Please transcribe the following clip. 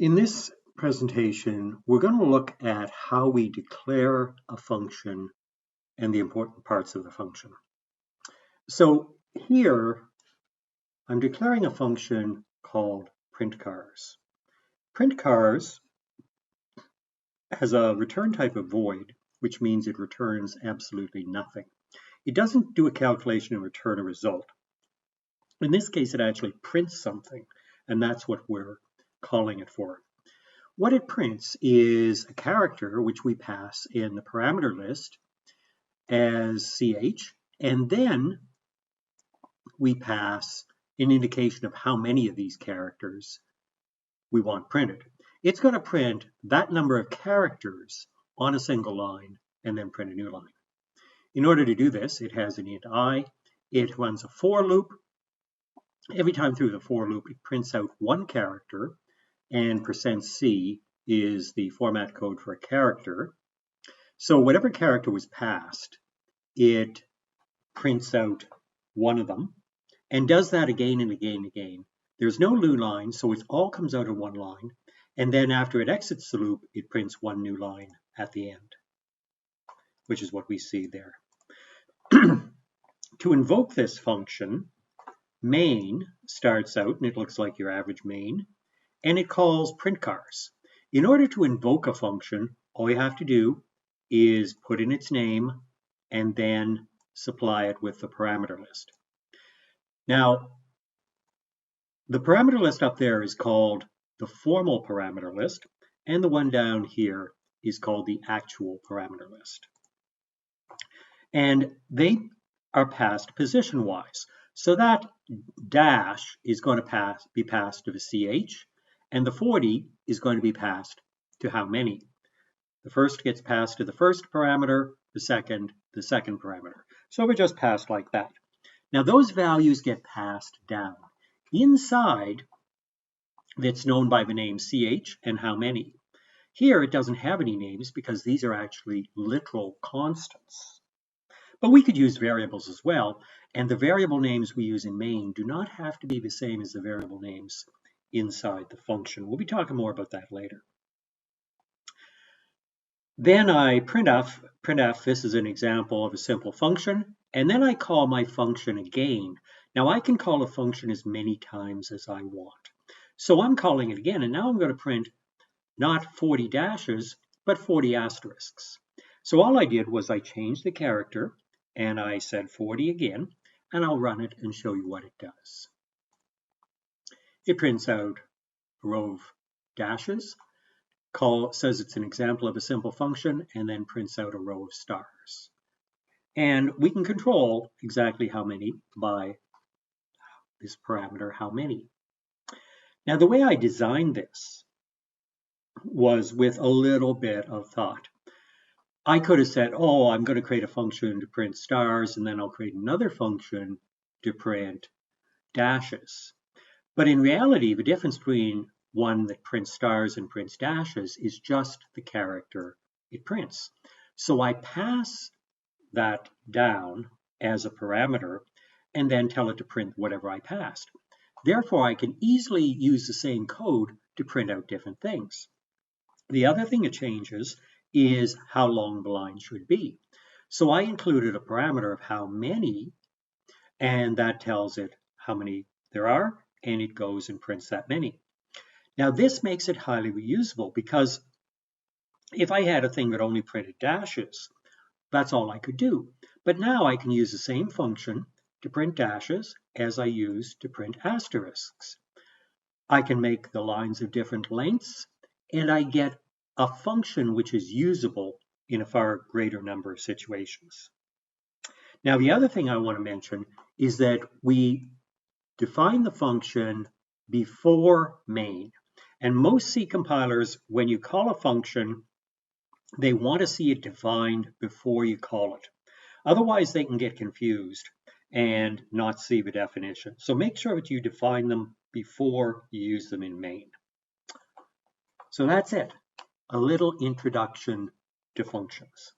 In this presentation, we're going to look at how we declare a function and the important parts of the function. So here, I'm declaring a function called printCars. PrintCars has a return type of void, which means it returns absolutely nothing. It doesn't do a calculation and return a result. In this case, it actually prints something, and that's what we're calling it for. What it prints is a character which we pass in the parameter list as ch, and then we pass an indication of how many of these characters we want printed. It's going to print that number of characters on a single line and then print a new line. In order to do this, it has an int I. It runs a for loop. Every time through the for loop, it prints out one character, and %c is the format code for a character. So whatever character was passed, it prints out one of them and does that again and again and again. There's no new line, so it all comes out in one line. And then after it exits the loop, it prints one new line at the end, which is what we see there. To invoke this function, main starts out, and it looks like your average main, and it calls printCars. In order to invoke a function, all you have to do is put in its name and then supply it with the parameter list. Now, the parameter list up there is called the formal parameter list, and the one down here is called the actual parameter list. And they are passed position-wise. So that dash is going to be passed to the ch, and the 40 is going to be passed to how many. The first gets passed to the first parameter, the second parameter. So we're just passed like that. Now those values get passed down. Inside, that's known by the name ch and how many. Here it doesn't have any names because these are actually literal constants. But we could use variables as well, and the variable names we use in main do not have to be the same as the variable names inside the function. We'll be talking more about that later. Then I printf, this is an example of a simple function, and then I call my function again. Now I can call a function as many times as I want. So I'm calling it again, and now I'm going to print not 40 dashes, but 40 asterisks. So all I did was I changed the character, and I said 40 again, and I'll run it and show you what it does. It prints out a row of dashes, says it's an example of a simple function, and then prints out a row of stars. And we can control exactly how many by this parameter, how many. Now the way I designed this was with a little bit of thought. I could have said, oh, I'm going to create a function to print stars, and then I'll create another function to print dashes. But in reality, the difference between one that prints stars and prints dashes is just the character it prints. So I pass that down as a parameter and then tell it to print whatever I passed. Therefore, I can easily use the same code to print out different things. The other thing it changes is how long the line should be. So I included a parameter of how many, and that tells it how many there are, and it goes and prints that many. Now this makes it highly reusable because if I had a thing that only printed dashes, that's all I could do. But now I can use the same function to print dashes as I use to print asterisks. I can make the lines of different lengths, and I get a function which is usable in a far greater number of situations. Now the other thing I want to mention is that we define the function before main. And most C compilers, when you call a function, they want to see it defined before you call it. Otherwise, they can get confused and not see the definition. So make sure that you define them before you use them in main. So that's it. A little introduction to functions.